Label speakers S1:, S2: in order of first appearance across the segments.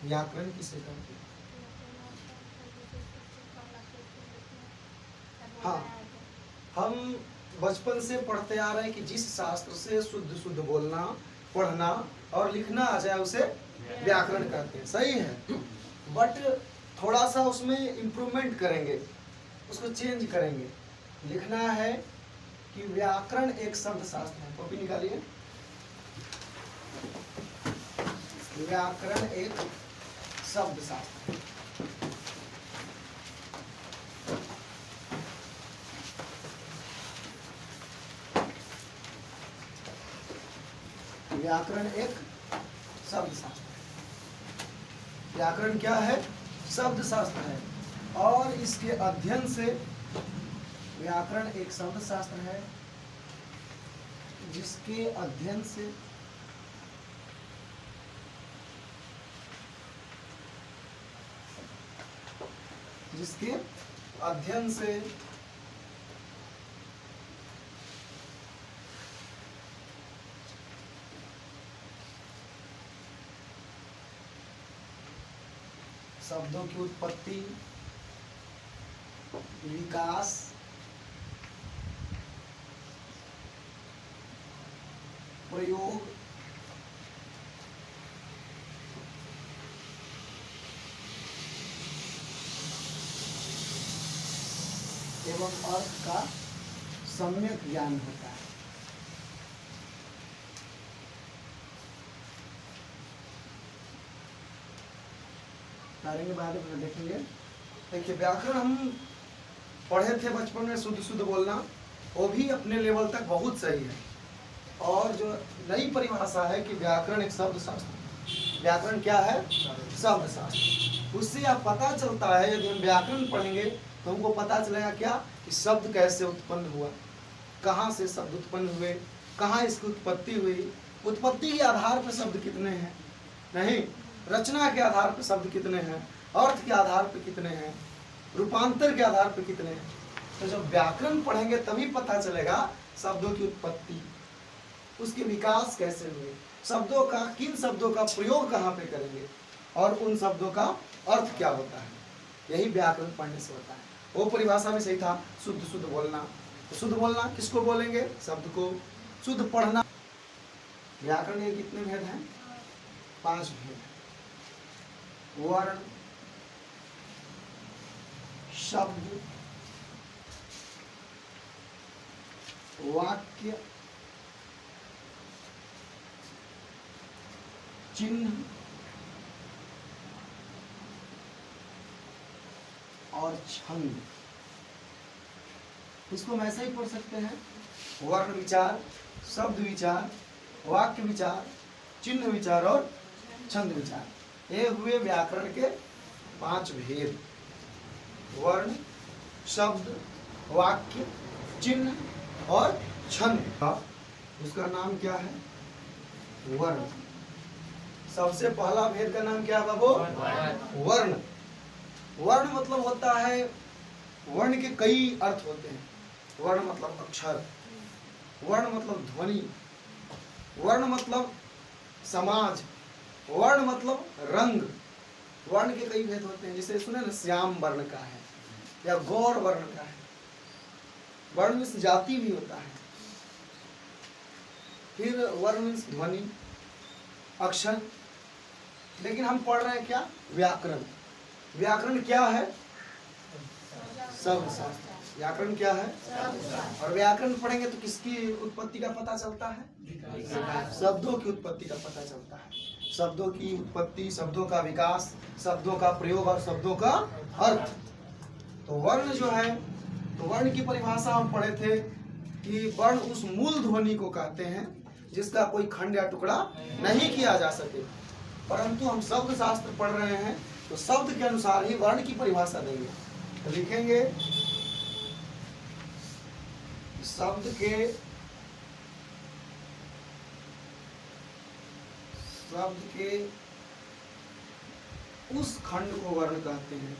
S1: व्याकरण किसे कहते हैं? हाँ, हम बचपन से पढ़ते आ रहे हैं कि जिस शास्त्र से शुद्ध शुद्ध बोलना, पढ़ना और लिखना आ जाए उसे व्याकरण कहते हैं। सही है, बट थोड़ा सा उसमें इम्प्रूवमेंट करेंगे, उसको चेंज करेंगे। लिखना है कि व्याकरण एक शब्द शास्त्र है। कॉपी निकालिए। व्याकरण एक शब्द शास्त्र है। व्याकरण एक शब्द शास्त्र है। व्याकरण क्या है? शब्द शास्त्र है। और इसके अध्ययन से, व्याकरण एक शब्द शास्त्र है जिसके अध्ययन से शब्दों की उत्पत्ति, विकास, प्रयोग, एवं अर्थ का सम्यक ज्ञान होता है। बाद में देखेंगे। देखिए, व्याकरण हम पढ़े थे बचपन में, शुद्ध शुद्ध बोलना, वो भी अपने लेवल तक बहुत सही है। और जो नई परिभाषा है कि व्याकरण एक शब्द शास्त्र, व्याकरण क्या है? शब्द शास्त्र। उससे आप पता चलता है, यदि हम व्याकरण पढ़ेंगे तो हमको पता चलेगा क्या कि शब्द कैसे उत्पन्न हुआ, कहाँ से शब्द उत्पन्न हुए, कहाँ इसकी उत्पत्ति हुई, उत्पत्ति के आधार पर शब्द कितने हैं, नहीं रचना के आधार पर शब्द कितने हैं, अर्थ के आधार पर कितने हैं, रूपांतर के आधार पर कितने हैं। तो जब व्याकरण पढ़ेंगे तभी पता चलेगा शब्दों की उत्पत्ति, उसके विकास कैसे हुए, शब्दों का, किन शब्दों का प्रयोग कहाँ पे करेंगे, और उन शब्दों का अर्थ क्या होता है। यही व्याकरण पढ़ने से होता है। वो परिभाषा में सही था, शुद्ध शुद्ध बोलना। तो शुद्ध बोलना किसको बोलेंगे? शब्द को। शुद्ध पढ़ना, व्याकरण के कितने भेद हैं? 5 भेद। वर्ण, शब्द, वाक्य, चिन्ह और छंद। इसको हम ऐसे ही पढ़ सकते हैं, वर्ण विचार, शब्द विचार, वाक्य विचार, चिन्ह विचार और छंद विचार। ये हुए व्याकरण के 5 भेद। वर्ण, शब्द, वाक्य, चिन्ह और छंद। उसका नाम क्या है? वर्ण। सबसे पहला भेद का नाम क्या है बाबू? वर्ण। वर्ण मतलब होता है, वर्ण के कई अर्थ होते हैं। वर्ण मतलब अक्षर, वर्ण मतलब ध्वनि, वर्ण मतलब समाज, वर्ण मतलब रंग। वर्ण के कई भेद होते हैं। जैसे सुने ना, श्याम वर्ण का है या गौर वर्ण का है। वर्ण में जाति भी होता है। फिर वर्ण में ध्वनि, अक्षर। लेकिन हम पढ़ रहे हैं क्या? व्याकरण। व्याकरण क्या है? शब्द शास्त्र। व्याकरण क्या है? और व्याकरण पढ़ेंगे तो किसकी उत्पत्ति का पता चलता है? शब्दों की उत्पत्ति का पता चलता है। शब्दों की उत्पत्ति, शब्दों का विकास, शब्दों का प्रयोग और शब्दों का अर्थ। तो वर्ण जो है, तो वर्ण की परिभाषा हम पढ़े थे कि वर्ण उस मूल ध्वनि को कहते हैं जिसका कोई खंड या टुकड़ा नहीं किया जा सके। परंतु हम शब्द शास्त्र पढ़ रहे हैं तो शब्द के अनुसार ही वर्ण की परिभाषा देंगे। तो लिखेंगे शब्द के उस खंड को वर्ण कहते हैं।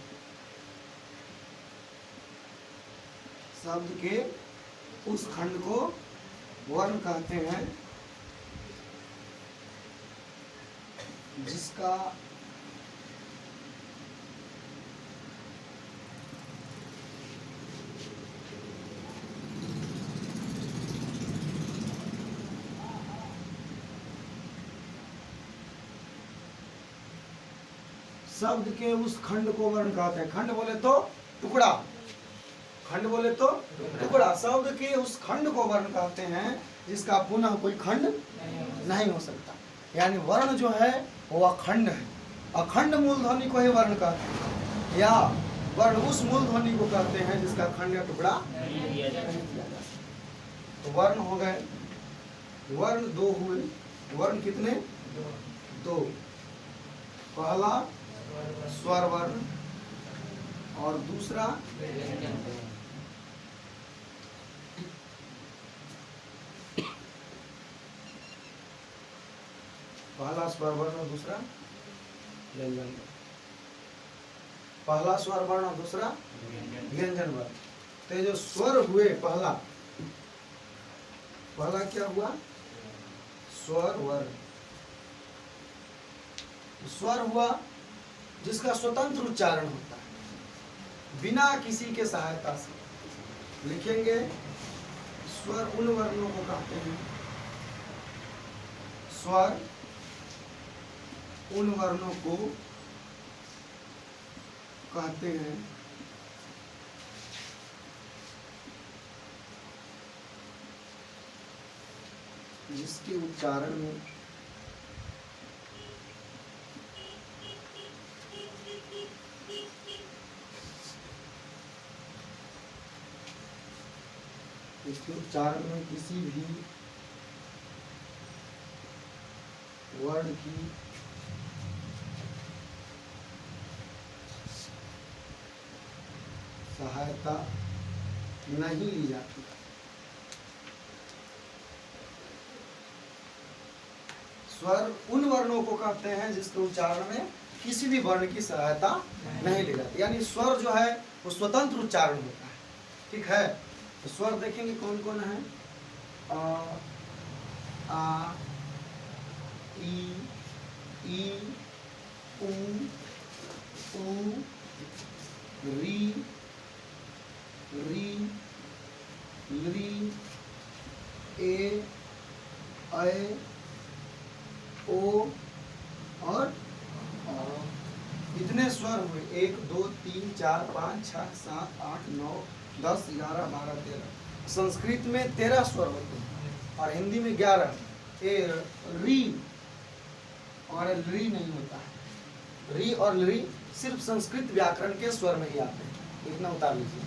S1: शब्द के उस खंड को वर्ण कहते हैं, जिसका शब्द के उस खंड को वर्ण कहते हैं। खंड बोले तो टुकड़ा, खंड बोले तो टुकड़ा। शब्द के उस खंड को वर्ण कहते हैं जिसका पुनः कोई खंड नहीं हो सकता। यानी वर्ण जो है वो अखंड है। अखंड मूलध्वनि को ही वर्ण कहते हैं, या वर्ण उस मूलध्वनि को कहते हैं जिसका खंड या टुकड़ा नहीं किया जा सकता। तो वर्ण हो गए, वर्ण दो हुए। वर्ण कितने? दो। पहला स्वर वर्ण और दूसरा पहला स्वर वर्ण और दूसरा व्यंजन वर्ण। पहला स्वर वर्ण और दूसरा व्यंजन वर्ण। तो ये जो स्वर हुए, पहला क्या हुआ? स्वर वर्ण। स्वर हुआ जिसका स्वतंत्र उच्चारण होता है बिना किसी के सहायता से। लिखेंगे स्वर उन वर्णों को कहते हैं, स्वर उन वर्णों को कहते हैं जिसके उच्चारण में किसी भी वर्ण की सहायता नहीं ली जाती। स्वर उन वर्णों को कहते हैं जिसके उच्चारण में किसी भी वर्ण की सहायता नहीं ली जाती। यानी स्वर जो है वो स्वतंत्र उच्चारण होता है। ठीक है, तो स्वर देखेंगे कौन कौन है? आ, ई, उ, री, ली, ए, ओ और इतने स्वर हुए। 1 2 3 4 5 6 7 8 9 10 11 12 13। संस्कृत में 13 स्वर होते हैं और हिंदी में 11। री और ली नहीं होता है। री और ली सिर्फ संस्कृत व्याकरण के स्वर में ही आते हैं। इतना उतार लीजिए।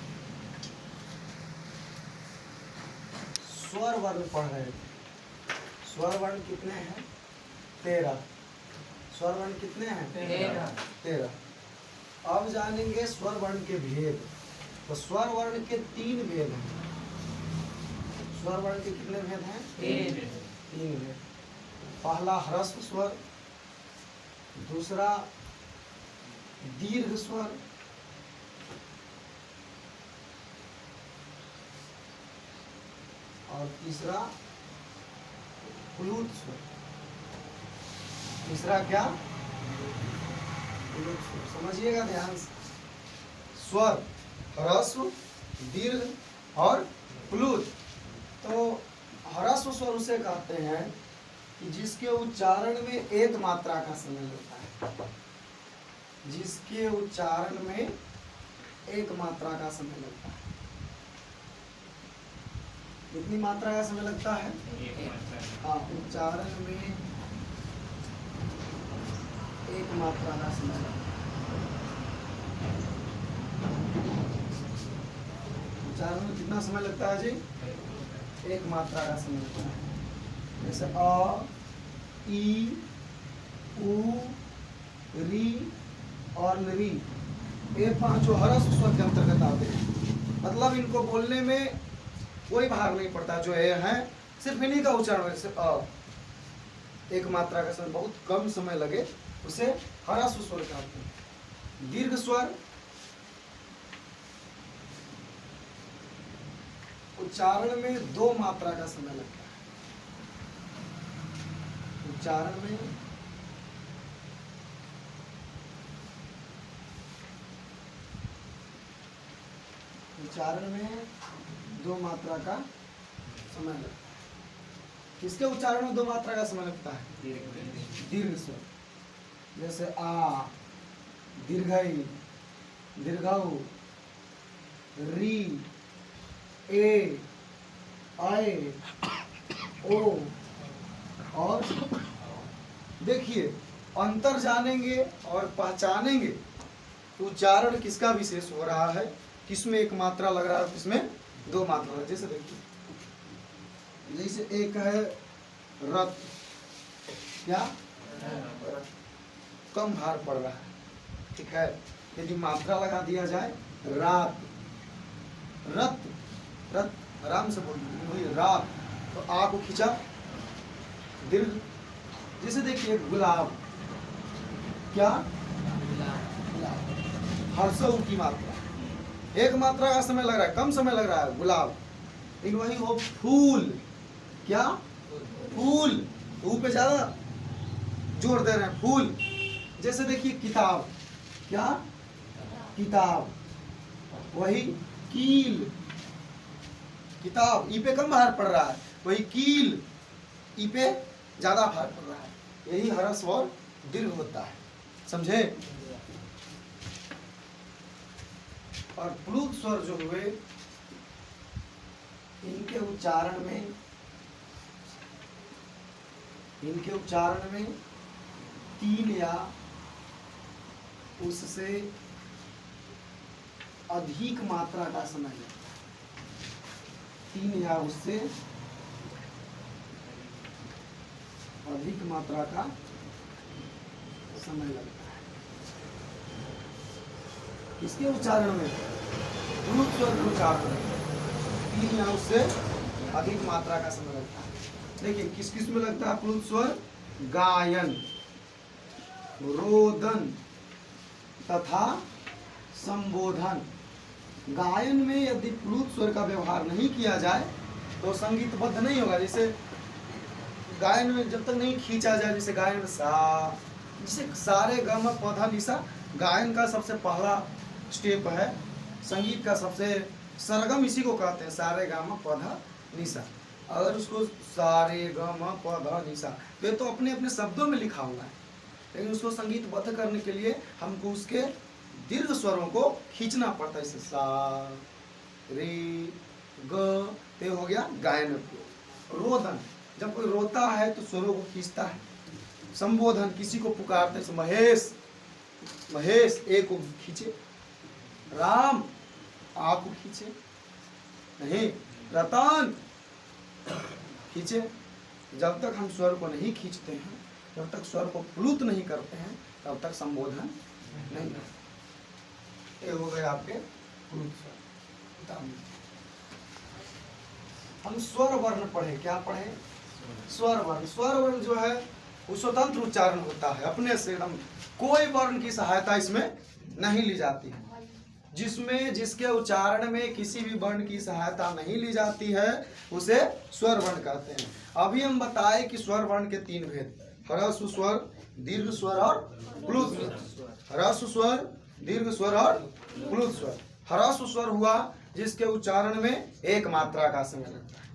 S1: स्वर वर्ण पढ़ रहे थे। स्वर वर्ण कितने हैं? 13। स्वर वर्ण कितने हैं? 13। अब जानेंगे स्वर वर्ण के भेद। तो स्वर वर्ण के 3 भेद हैं। स्वर वर्ण के कितने भेद हैं? 3 भेद। पहला ह्रस्व स्वर, दूसरा दीर्घ स्वर, और तीसरा प्लुत स्वर। तीसरा क्या? प्लुत स्वर। समझिएगा ध्यान से। स्वर ह्रस्व, दीर्घ और प्लुत। तो ह्रस्व स्वर उसे कहते हैं कि जिसके उच्चारण में एक मात्रा का समय लगता है। जिसके उच्चारण में एक मात्रा का समय लगता है। कितनी मात्रा का समय लगता है? हाँ, उच्चारण में एक मात्रा का समय लगता है। उच्चारण में कितना समय लगता है जी? एक मात्रा का समय लगता है। जैसे अ, ई, उ, री और ली, ये 5 ह्रस्व स्वर के अंतर्गत आते हैं। मतलब इनको बोलने में कोई भार नहीं पड़ता। जो ये है सिर्फ इन्हीं का उच्चारण। जैसे अ, एक मात्रा का समय बहुत कम समय लगे उसे ह्रस्व स्वर कहते हैं। दीर्घ स्वर उच्चारण में 2 मात्रा का समय लगता है। उच्चारण में उच्चारण में 2 मात्रा का समय लगता है। किसके उच्चारण में 2 मात्रा का समय लगता है? दीर्घ स्वर। जैसे आ, दीर्घई, दीर्घऊ, री, ए, आए, ओ। और देखिए अंतर जानेंगे और पहचानेंगे तो उच्चारण किसका विशेष हो रहा है, किसमें एक मात्रा लग रहा है, किसमें दो मात्रा है। जैसे देखिए, जैसे एक है रत, क्या रत, कम भार पड़ रहा है, ठीक है। यदि मात्रा लगा दिया जाए रात, रत, रत, आराम से बोलिए रात, तो आ को खींचा दीर्घ। जैसे देखिए गुलाब, क्या गुलाब, हर्षऊ की मात्रा, एक मात्रा का समय लग रहा है, कम समय लग रहा है गुलाब। लेकिन वही हो फूल, क्या फूल, ऊ पे ज्यादा जोर दे रहे हैं, फूल। जैसे देखिए किताब, क्या किताब, वही कील, किताब ई पे कम भार पड़ रहा है, वही कील ई पे ज्यादा भार पड़ रहा है। यही ह्रस्व और दीर्घ होता है, समझे। और प्लुत स्वर जो हुए इनके उच्चारण में 3 या उससे अधिक मात्रा का समय लगता है, 3 या उससे अधिक मात्रा का समय लगता है। इसके उच्चारण में प्लुत स्वर के उच्चारण में 3 या उससे अधिक मात्रा का समय लगता है। देखिए किस किस में लगता है प्लुत स्वर, गायन, रोदन तथा संबोधन। गायन में यदि प्लुत स्वर का व्यवहार नहीं किया जाए तो संगीतबद्ध नहीं होगा। जैसे गायन में जब तक नहीं खींचा जाए, जैसे गायन में सा, जैसे सारे ग म प ध नि सा गायन का सबसे पहला स्टेप है, संगीत का सबसे सरगम इसी को कहते हैं, सारे ग म प ध नि सा। अगर उसको सारे ग म प ध नि सा, तो ये तो अपने अपने शब्दों में लिखा हुआ है, लेकिन उसको संगीतबद्ध करने के लिए हमको उसके दीर्घ स्वरों को खींचना पड़ता है। जैसे सा, रे, ग, ते हो गया गायन। रोदन, जब कोई रोता है तो स्वरों को खींचता है। संबोधन, किसी को पुकारते हैं, महेश, महेश, ए को खींचे। राम, आ को खींचे, नहीं रतन खींचे। जब तक हम स्वर को नहीं खींचते हैं, जब तक स्वर को प्लुत नहीं करते हैं, तब तक संबोधन नहीं करते। ये हो गए आपके प्लुत स्वर। हम स्वर वर्ण पढ़े, क्या पढ़े, स्वर वर्ण। स्वर वर्ण जो है वो स्वतंत्र उच्चारण होता है, अपने से एकदम कोई वर्ण की सहायता इसमें नहीं ली जाती है। जिसमें जिसके उच्चारण में किसी भी वर्ण की सहायता नहीं ली जाती है उसे स्वर वर्ण कहते हैं। अभी हम बताए कि स्वर वर्ण के 3 भेद, ह्रस्व स्वर, दीर्घ स्वर और प्लुत स्वर। ह्रस्व स्वर, दीर्घ स्वर और प्लुत स्वर। ह्रस्व स्वर हुआ जिसके उच्चारण में 1 मात्रा का समय लगता है।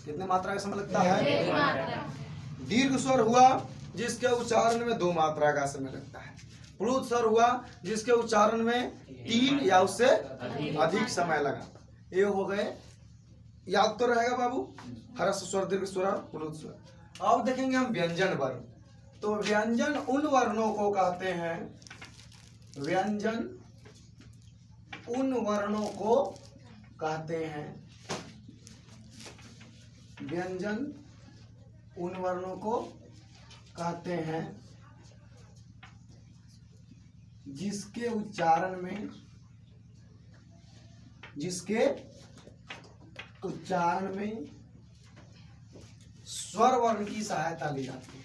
S1: कितने मात्रा का समय लगता है? 1 मात्रा। दीर्घ स्वर हुआ जिसके उच्चारण में 2 मात्रा का समय लगता है। प्लुत स्वर हुआ जिसके उच्चारण में 3 या उससे अधिक समय लगा। ये हो गए, याद तो रहेगा बाबू, ह्रस्व स्वर, दीर्घ स्वर और प्लुत स्वर। अब देखेंगे हम व्यंजन वर्ण। तो व्यंजन उन वर्णों को कहते हैं, व्यंजन उन वर्णों को कहते हैं, व्यंजन उन वर्णों को कहते हैं जिसके उच्चारण में स्वर वर्ण की सहायता ली जाती है।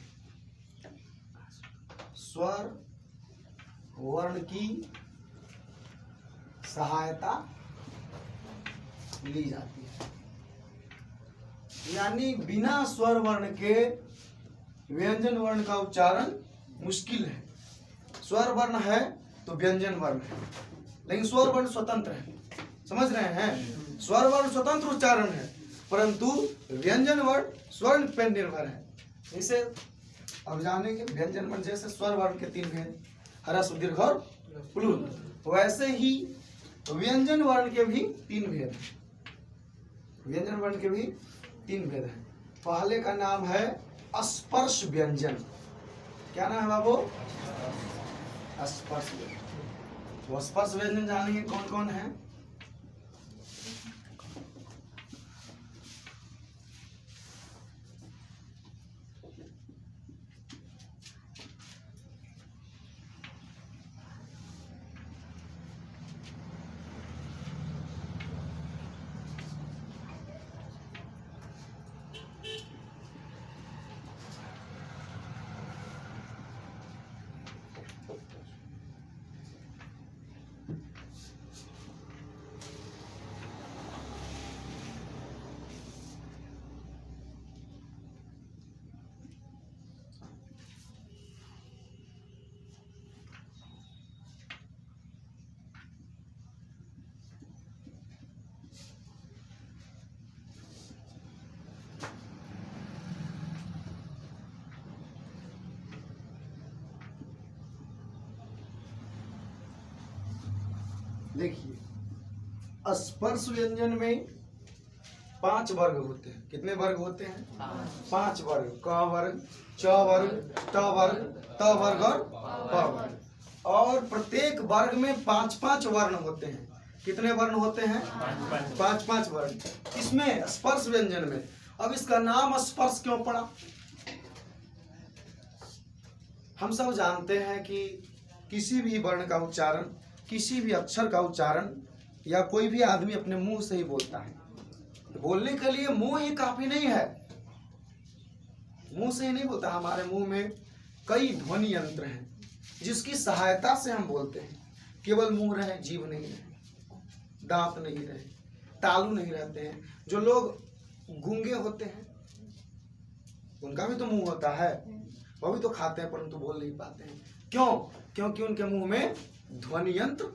S1: स्वर वर्ण की सहायता ली जाती है, यानी बिना स्वर वर्ण के व्यंजन वर्ण का उच्चारण मुश्किल है। स्वर वर्ण है तो व्यंजन वर्ण है, लेकिन स्वर वर्ण स्वतंत्र है। समझ रहे हैं? स्वर वर्ण स्वतंत्र उच्चारण है, परंतु व्यंजन वर्ण स्वर्ण पर निर्भर है। इसे अब जानेंगे व्यंजन वर्ण। जैसे स्वर वर्ण के 3 भेद, ह्रस्व, दीर्घ और प्लूत। वैसे ही व्यंजन वर्ण के भी 3 भेद हैं। व्यंजन वर्ण के भी 3 भेद हैं। पहले का नाम है स्पर्श व्यंजन। क्या नाम है बाबू? स्पर्श व्यंजन। वो स्पर्श व्यंजन जानेंगे कौन कौन है? देखिए, स्पर्श व्यंजन में 5 वर्ग होते हैं। कितने वर्ग होते हैं? 5 वर्ग। क वर्ग, च वर्ग, ट वर्ग, त वर्ग और प वर्ग। और प्रत्येक वर्ग में 5-5 वर्ण होते हैं। कितने वर्ण होते हैं? 5-5 वर्ण इसमें स्पर्श व्यंजन में। अब इसका नाम स्पर्श क्यों पड़ा? हम सब जानते हैं कि किसी भी वर्ण का उच्चारण, किसी भी अक्षर का उच्चारण या कोई भी आदमी अपने मुंह से ही बोलता है। बोलने के लिए मुंह ही काफी नहीं है। मुंह से ही नहीं बोलता। हमारे मुंह में कई ध्वनि यंत्र हैं जिसकी सहायता से हम बोलते हैं। केवल मुंह रहे, जीभ नहीं रहे, दांत नहीं रहे, तालू नहीं रहते हैं। जो लोग गूंगे होते हैं उनका भी तो मुंह होता है, वो भी तो खाते हैं परंतु बोल नहीं पाते हैं। क्यों? क्योंकि उनके मुंह में ध्वनि यंत्र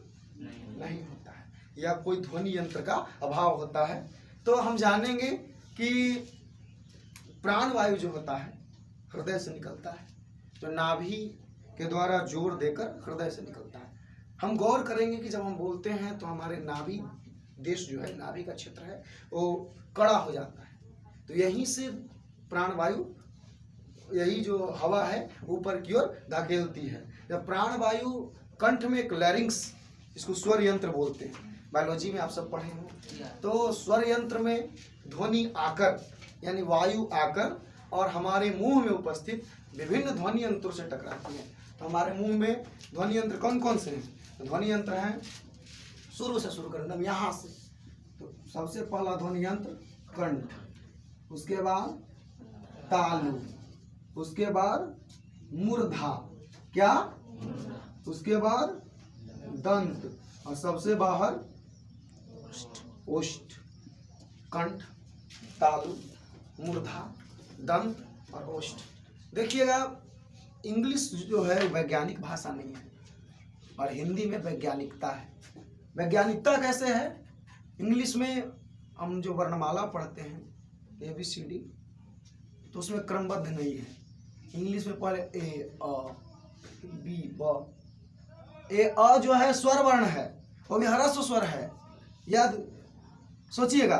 S1: नहीं होता है या कोई ध्वनि यंत्र का अभाव होता है। तो हम जानेंगे कि प्राण वायु जो होता है हृदय से निकलता है, जो नाभि के द्वारा जोर देकर हृदय से निकलता है। हम गौर करेंगे कि जब हम बोलते हैं तो हमारे नाभि देश जो है, नाभि का क्षेत्र है, वो कड़ा हो जाता है। तो यहीं से प्राण वायु, यही जो हवा है ऊपर की ओर धकेलती है। जब प्राण वायु कंठ में एक लैरिंग्स, इसको स्वर यंत्र बोलते हैं, बायोलॉजी में आप सब पढ़े हो। तो स्वर यंत्र में ध्वनि आकर यानी वायु आकर और हमारे मुंह में उपस्थित विभिन्न ध्वनि यंत्रों से टकराती है। तो हमारे मुंह में ध्वनि यंत्र कौन कौन से हैं? ध्वनि यंत्र हैं, शुरू से शुरू करें एकदम यहाँ से। तो सबसे पहला ध्वनि यंत्र कंठ, उसके बाद तालु, उसके बाद मूर्धा, क्या? उसके बाद दंत, और सबसे बाहर ओष्ठ। कंठ, तालु, मूर्धा, दंत और ओष्ठ। देखिएगा, इंग्लिश जो है वैज्ञानिक भाषा नहीं है और हिंदी में वैज्ञानिकता है। वैज्ञानिकता कैसे है? इंग्लिश में हम जो वर्णमाला पढ़ते हैं ABCD, तो उसमें क्रमबद्ध नहीं है। इंग्लिश में पहले A, A, B, B। ए अ जो है स्वर वर्ण है, वो भी ह्रस्व स्वर है। याद सोचिएगा,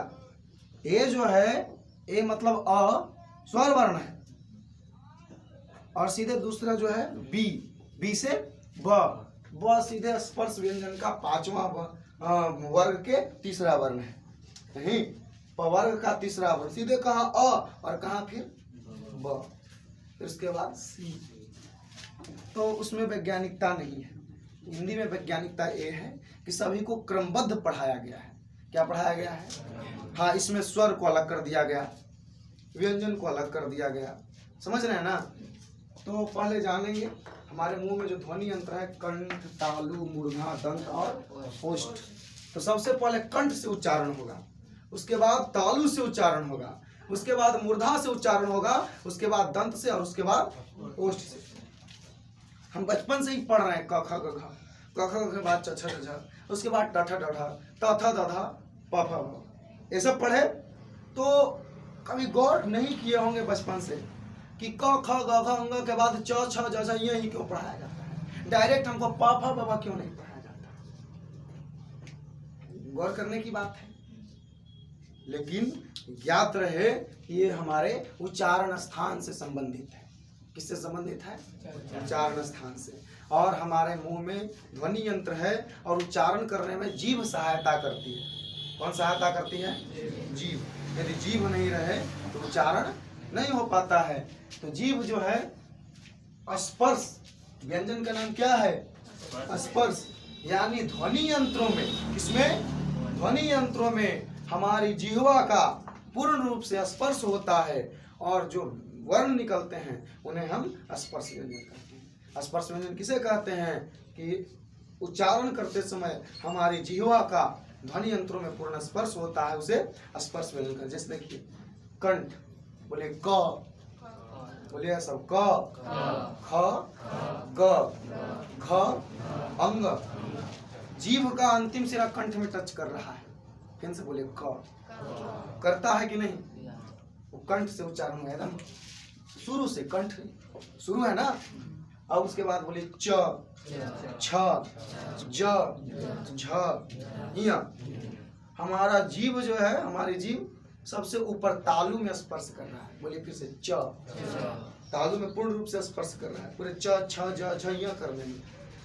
S1: ए जो है, ए मतलब अ स्वर वर्ण है, और सीधे दूसरा जो है बी, बी से ब सीधे स्पर्श व्यंजन का 5वां वर्ग के तीसरा वर्ण है। नहीं, वर्ग का तीसरा वर्ण सीधे कहाँ अ और कहाँ फिर ब, फिर उसके बाद सी। तो उसमें वैज्ञानिकता नहीं है। हिंदी में वैज्ञानिकता ये है कि सभी को क्रमबद्ध पढ़ाया गया है। क्या पढ़ाया गया है? हाँ, इसमें स्वर को अलग कर दिया गया, व्यंजन को अलग कर दिया गया। समझ रहे हैं ना? तो पहले जानेंगे हमारे मुंह में जो ध्वनि यंत्र है, कंठ, तालु, मूर्धा, दंत और ओष्ठ। तो सबसे पहले कंठ से उच्चारण होगा, उसके बाद तालु से उच्चारण होगा, उसके बाद मूर्धा से उच्चारण होगा, उसके बाद दंत से, और उसके बाद ओष्ठ से। हम बचपन से ही पढ़ रहे हैं क ख ग घ, क ख के बाद च छ ज झ, उसके बाद ट ठ ड ढ, त थ द ध, प फ भ, ये सब पढ़े। तो कभी गौर नहीं किए होंगे बचपन से कि क ख ग घ के बाद च छ ज झ यही क्यों पढ़ाया जाता है। डायरेक्ट हमको पापा बाबा क्यों नहीं पढ़ाया जाता? गौर करने की बात है। लेकिन ज्ञात रहे कि ये हमारे उच्चारण स्थान से संबंधित है। किससे संबंधित है? उच्चारण स्थान से। और हमारे मुंह में ध्वनि यंत्र है और उच्चारण करने में जीभ सहायता करती है। कौन सहायता करती है? जीभ। यदि जीभ नहीं रहे तो उच्चारण नहीं हो पाता है। तो जीभ जो है स्पर्श, व्यंजन का नाम क्या है? स्पर्श। यानी ध्वनि यंत्रों में, किसमें? ध्वनि यंत्रों में हमारी जिह्वा का पूर्ण रूप से स्पर्श होता है और जो वर्ण निकलते हैं उन्हें हम स्पर्श व्यंजन कहते हैं। स्पर्श व्यंजन किसे कहते हैं? कि उच्चारण करते समय हमारी जिह्वा का ध्वनि यंत्रों में पूर्ण स्पर्श होता है, उसे स्पर्श व्यंजन कहते हैं। जैसे देखिए कंठ, बोले क, बोलिए सब क, ख, ग, घ, अंग। जीभ का अंतिम सिरा कंठ में टच कर रहा है। फिर से बोले क, करता है कि नहीं? वो कंठ से उच्चारण है ना, शुरू से कंठ शुरू है ना। अब उसके बाद बोले च, छ, ज, झ, य। हमारा जीभ जो है, हमारी जीभ सबसे ऊपर तालु में स्पर्श कर रहा है। बोलिए फिर से च, तालु में पूर्ण रूप से स्पर्श कर रहा है, पूरे च, छ, ज, झ, य करने में।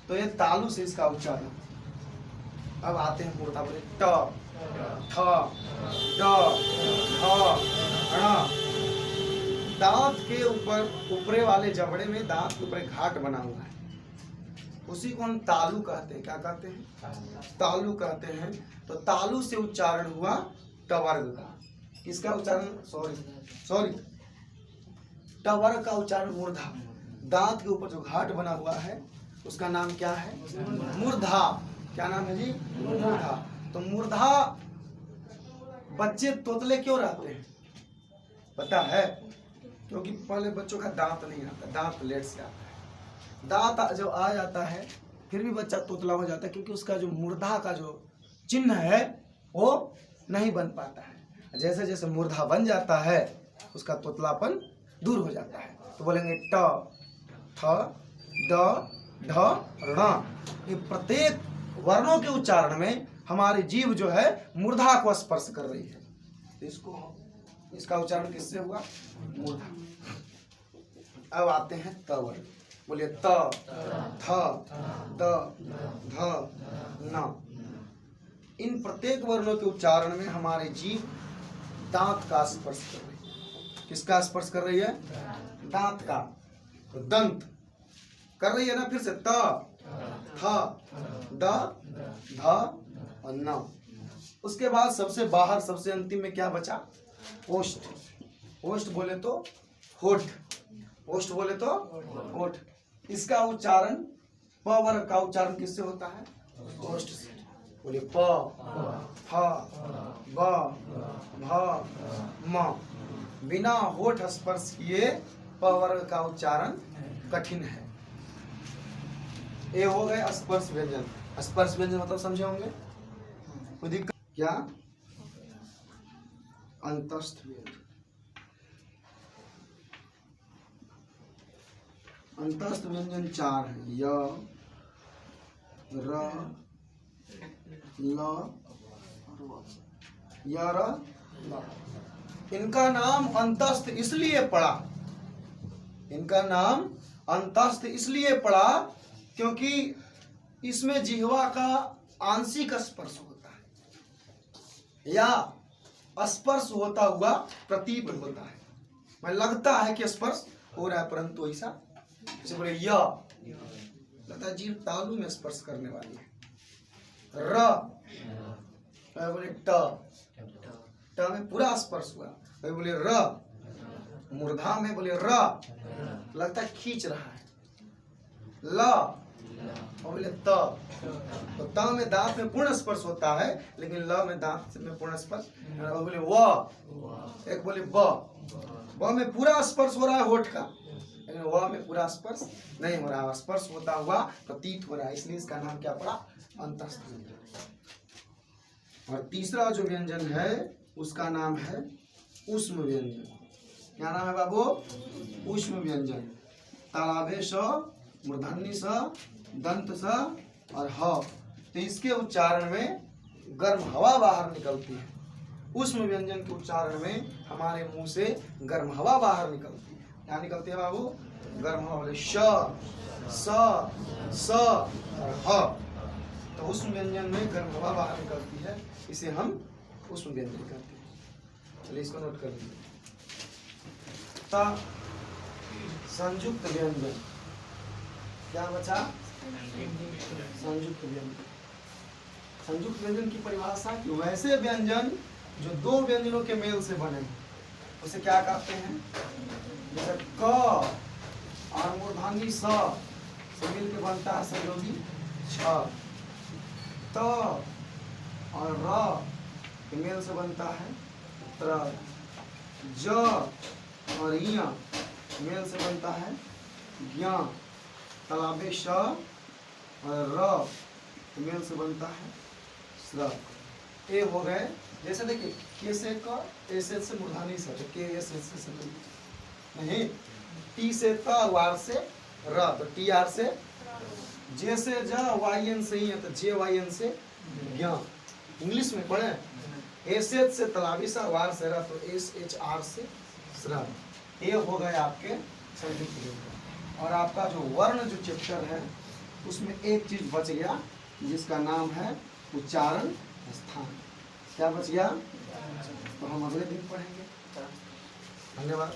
S1: तो ये तालु से इसका उच्चारण। अब आते हैं मूर्धा। बोले ट, ठ, ड, ढ, ण। दांत के ऊपर, ऊपरे वाले जबड़े में दांत के ऊपर घाट बना हुआ है, उसी को हम तालु कहते हैं। क्या कहते हैं? तालु कहते हैं। तो तालु से उच्चारण हुआ टवर्ग का। किसका उच्चारण? सॉरी टवर्ग का उच्चारण मूर्धा। दांत के ऊपर जो घाट बना हुआ है उसका नाम क्या है? मूर्धा। क्या नाम है जी? मूर्धा। तो मूर्धा बच्चे तोतले क्यों रहते हैं पता है? क्योंकि पहले बच्चों का दांत नहीं आता, दांत लेट से आता है। दांत जब आ जाता है फिर भी बच्चा तोतला हो जाता है, क्योंकि उसका जो मूर्धा का जो चिन्ह है वो नहीं बन पाता है। जैसे जैसे मूर्धा बन जाता है उसका तोतलापन दूर हो जाता है। तो बोलेंगे ट, ठ, ड, ढ, ण। ये प्रत्येक वर्णों के उच्चारण में हमारी जीभ जो है मूर्धा को स्पर्श कर रही है। इसको, इसका उच्चारण किससे हुआ? मूर्धा। अब आते हैं त वर्ण। बोलिए त, थ, द, ध, न। इन प्रत्येक वर्णों के उच्चारण में हमारी जीभ दांत का स्पर्श कर रही है। किसका स्पर्श कर रही है? दांत का। तो दंत कर रही है ना। फिर से त, थ, द, ध और न। उसके बाद सबसे बाहर, सबसे अंतिम में क्या बचा? ओष्ठ। ओष्ठ बोले तो होठ, ओष्ठ बोले तो होठ। इसका उच्चारण, प वर्ग का उच्चारण किससे होता है? ओष्ठ से। बोलिए प, फ, ब, भ, म। बिना होठ स्पर्श किए प वर्ग का उच्चारण कठिन है। ये हो गए स्पर्श व्यंजन। स्पर्श व्यंजन मतलब समझे होंगे? कोई दिक्कत क्या? अंतस्थ व्यंजन। अंतस्थ व्यंजन 4 है। य, र, ल, य, र, ल। इनका नाम अंतस्थ इसलिए पड़ा, इनका नाम अंतस्थ इसलिए पड़ा क्योंकि इसमें जिह्वा का आंशिक स्पर्श होता है या स्पर्श होता हुआ प्रतीत होता है। मैं लगता है कि स्पर्श हो रहा है परंतु ऐसा, जैसे बोले य, लगता है जीभ तालु में स्पर्श करने वाली है। र, बोले ट, ट में पूरा स्पर्श हुआ। बोले र, मूर्धा में बोले र, लगता है खींच रहा है। ल, और बोले त, तो त में दांत में पूर्ण स्पर्श होता है लेकिन ल में दांत में पूर्ण स्पर्श। बोले व, एक बोले ब में पूरा स्पर्श हो रहा है होठ का, लेकिन व में पूरा स्पर्श नहीं हो रहा है, स्पर्श होता हुआ प्रतीत हो रहा है, इसलिए इसका नाम क्या पड़ा? अंतस्थ व्यंजन। और तीसरा जो व्यंजन है उसका नाम है ऊष्म व्यंजन। क्या नाम है बाबू? ऊष्म व्यंजन। तालाबे स मूर्धन्य स, दंत स और ह। तो इसके उच्चारण में गर्म हवा बाहर निकलती है। उष्म व्यंजन के उच्चारण में हमारे मुंह से गर्म हवा बाहर निकलती है। क्या निकलती है बाबू? गर्म हवा। बोले श, स और ह। तो उष्म व्यंजन में गर्म हवा बाहर निकलती है, इसे हम उष्म व्यंजन कहते हैं। चलिए इसको नोट कर लीजिए। संयुक्त व्यंजन क्या बचा? संयुक्त व्यंजन। संयुक्त व्यंजन की परिभाषा कि वैसे व्यंजन जो दो व्यंजनों के मेल से बने हैं उसे क्या कहते हैं? जैसे क और मूर्धन्य स से मिल के बनता है सहयोगी छ। त और र के मेल से बनता है त्र। ज और य मेल से बनता है ज्ञ। तालाबे श और र मेल से बनता है स्र। ए हो गए। जैसे देखिए के से क, ए से मूर्धन्य स, तो के एस से नहीं, टी से त, वार से र, तो टी आर से, जे से ज, वाई एन से ही है, तो जे वाई एन से ज्ञ। इंग्लिश में पढ़े। एस एच से तलाबी सा, वार से र, तो एस एच आर से स्र। ये हो गए आपके संयुक्त व्यंजन। और आपका जो वर्ण जो चैप्टर है उसमें एक चीज बच गया जिसका नाम है उच्चारण स्थान। क्या बच गया? तो हम अगले दिन पढ़ेंगे। धन्यवाद।